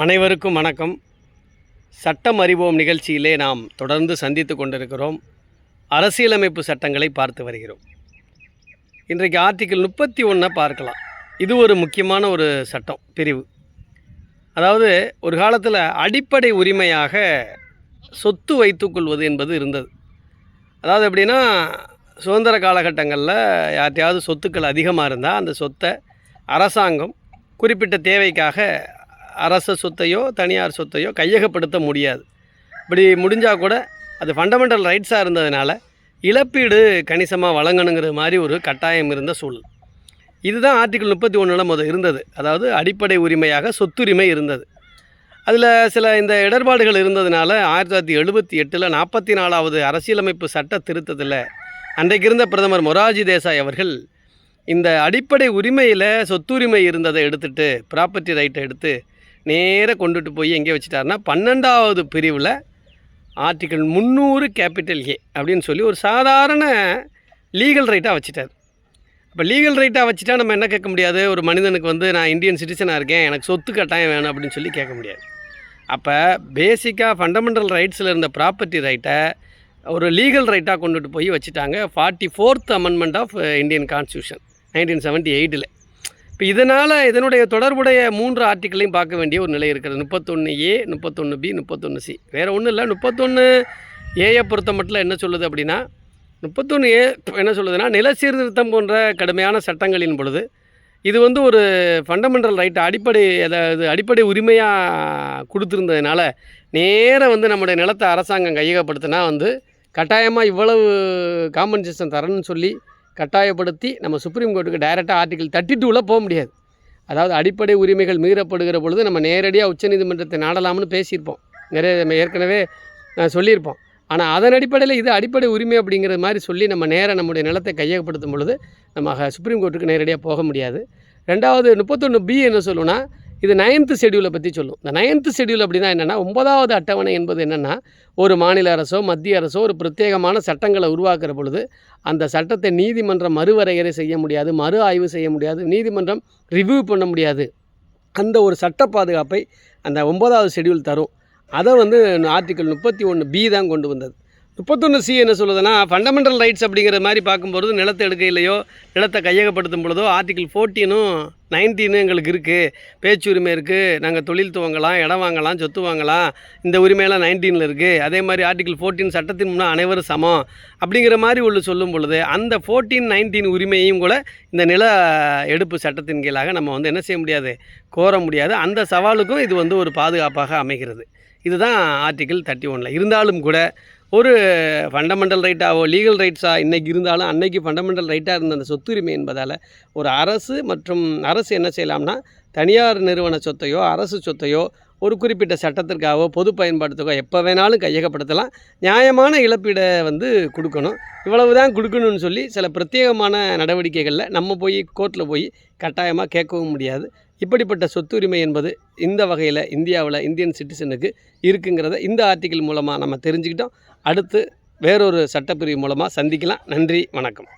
அனைவருக்கும் வணக்கம். சட்டம் அறிவோம் நிகழ்ச்சியிலே நாம் தொடர்ந்து சந்தித்து கொண்டிருக்கிறோம். அரசியலமைப்பு சட்டங்களை பார்த்து வருகிறோம். இன்றைக்கு ஆர்டிக்கிள் 31 பார்க்கலாம். இது ஒரு முக்கியமான ஒரு சட்டம் பிரிவு. அதாவது ஒரு காலத்தில் அடிப்படை உரிமையாக சொத்து வைத்துக்கொள்வது என்பது இருந்தது. அதாவது எப்படின்னா, சுதந்திர காலகட்டங்களில் யார்ட்டையாவது சொத்துக்கள் அதிகமாக இருந்தால் அந்த சொத்தை அரசாங்கம் குறிப்பிட்ட தேவைக்காக அரச சொத்தையோ தனியார் சொத்தையோ கையகப்படுத்த முடியாது. இப்படி முடிஞ்சால் கூட அது ஃபண்டமெண்டல் ரைட்ஸாக இருந்ததுனால இழப்பீடு கணிசமாக வழங்கணுங்கிற மாதிரி ஒரு கட்டாயம் இருந்த சூழல். இதுதான் ஆர்டிக்கிள் 31 முதல் இருந்தது. அதாவது அடிப்படை உரிமையாக சொத்துரிமை இருந்தது. அதில் சில இந்த இடர்பாடுகள் இருந்ததுனால 1978 44வது அரசியலமைப்பு சட்ட திருத்தத்தில் அன்றைக்கு இருந்த பிரதமர் மொரார்ஜி தேசாய் அவர்கள் இந்த அடிப்படை உரிமையில் சொத்துரிமை இருந்ததை எடுத்துகிட்டு ப்ராப்பர்ட்டி ரைட்டை எடுத்து நேராக கொண்டுட்டு போய் எங்கே வச்சுட்டாருன்னா 12வது பிரிவில் ஆர்டிக்கிள் 300 கேபிட்டல் ஏ அப்படின்னு சொல்லி ஒரு சாதாரண லீகல் ரைட்டாக வச்சுட்டார். இப்போ லீகல் ரைட்டாக வச்சுட்டா நம்ம என்ன கேட்க முடியாது? ஒரு மனிதனுக்கு நான் இந்தியன் சிட்டிசனாக இருக்கேன், எனக்கு சொத்து கட்டாயம் வேணும் அப்படின்னு சொல்லி கேட்க முடியாது. அப்போ பேசிக்காக ஃபண்டமெண்டல் ரைட்ஸில் இருந்த ப்ராப்பர்ட்டி ரைட்டை ஒரு லீகல் ரைட்டாக கொண்டுட்டு போய் வச்சுட்டாங்க. 44th amendment of Indian constitution 1978. இப்போ இதனுடைய தொடர்புடைய 3 ஆர்டிக்கிளையும் பார்க்க வேண்டிய ஒரு நிலை இருக்கிறது. 31A, 31B, 31C. வேறு ஒன்றும் இல்லை. 31A பொறுத்த மட்டும் என்ன சொல்லுது அப்படின்னா, 31A என்ன சொல்லுதுன்னா, நில சீர்திருத்தம் போன்ற கடுமையான சட்டங்களின் பொழுது இது ஒரு ஃபண்டமெண்டல் ரைட் அடிப்படை உரிமையாக கொடுத்துருந்ததுனால நேராக நம்முடைய நிலத்தை அரசாங்கம் கையகப்படுத்தினா கட்டாயமாக இவ்வளவு காம்பன்சேஷன் தரணும்னு சொல்லி கட்டாயப்படுத்தி நம்ம சுப்ரீம் கோர்ட்டுக்கு டைரெக்டாக ஆர்டிக்கிள் 32 போக முடியாது. அதாவது அடிப்படை உரிமைகள் மீறப்படுகிற பொழுது நம்ம நேரடியாக உச்சநீதிமன்றத்தை நாடலாம்னு பேசியிருப்போம், நம்ம ஏற்கனவே சொல்லியிருப்போம். ஆனால் அதன் அடிப்படையில் இது அடிப்படை உரிமை அப்படிங்கிற மாதிரி சொல்லி நம்ம நம்முடைய நிலத்தை கையகப்படுத்தும் பொழுது நம்ம சுப்ரீம் கோர்ட்டுக்கு நேரடியாக போக முடியாது. ரெண்டாவது 31B என்ன சொல்லுன்னா, இது 9th ஷெட்யூலை பற்றி சொல்லும். இந்த 9th ஷெட்யூல் அப்படின்னா என்னென்னா, 9வது அட்டவணை என்பது என்னென்னா, ஒரு மாநில அரசோ மத்திய அரசோ ஒரு பிரத்யேகமான சட்டங்களை உருவாக்குற பொழுது அந்த சட்டத்தை நீதிமன்றம் மறுவரையறை செய்ய முடியாது, மறு ஆய்வு செய்ய முடியாது, நீதிமன்றம் ரிவ்யூ பண்ண முடியாது. அந்த ஒரு சட்ட பாதுகாப்பை அந்த 9வது ஷெட்யூல் தரும். அதை ஆர்டிக்கிள் 31B தான் கொண்டு வந்தது. 31C என்ன சொல்லுதுன்னா, ஃபண்டமெண்டல் ரைட்ஸ் அப்படிங்கிற மாதிரி பார்க்கும்போது நிலத்தை எடுக்கையிலையோ நிலத்தை கையகப்படுத்தும் பொழுதோ ஆர்டிக்கிள் 14ம் 19 எங்களுக்கு இருக்குது, பேச்சுரிமை இருக்குது, நாங்கள் தொழில் துவங்கலாம், இடம் வாங்கலாம், சொத்து வாங்கலாம், இந்த உரிமையெல்லாம் 19ல் இருக்குது. அதே மாதிரி ஆர்டிக்கிள் 14 சட்டத்தின் முன்னே அனைவரும் சமம் அப்படிங்கிற மாதிரி சொல்லும் பொழுது அந்த 14, 19 உரிமையையும் கூட இந்த நில எடுப்பு சட்டத்தின் கீழாக நம்ம என்ன செய்ய முடியாது, கோர முடியாது. அந்த சவாலுக்கும் இது ஒரு பாதுகாப்பாக அமைகிறது. இதுதான் ஆர்டிக்கிள் 31. இருந்தாலும் கூட ஒரு ஃபண்டமெண்டல் ரைட்டாவோ லீகல் ரைட்ஸாக இன்றைக்கி இருந்தாலும் அன்றைக்கி ஃபண்டமெண்டல் ரைட்டாக இருந்த அந்த சொத்துரிமை என்பதால் ஒரு அரசு என்ன செய்யலாம்னா, தனியார் நிறுவன சொத்தையோ அரசு சொத்தையோ ஒரு குறிப்பிட்ட சட்டத்திற்காகவோ பொது பயன்பாட்டுக்கோ எப்போ வேணாலும் கையகப்படுத்தலாம். நியாயமான இழப்பீடை கொடுக்கணும். இவ்வளவு தான் கொடுக்கணும்னு சொல்லி சில பிரத்யேகமான நடவடிக்கைகளில் நம்ம போய் கோர்ட்டில் போய் கட்டாயமாக கேட்கவும் முடியாது. இப்படிப்பட்ட சொத்துரிமை என்பது இந்த வகையில் இந்தியாவில் இந்தியன் சிட்டிசனுக்கு இருக்குங்கிறத இந்த ஆர்டிக்கிள் மூலமாக நம்ம தெரிஞ்சுக்கிட்டோம். அடுத்து வேறொரு சட்டப்பிரிவு மூலமாக சந்திக்கலாம். நன்றி, வணக்கம்.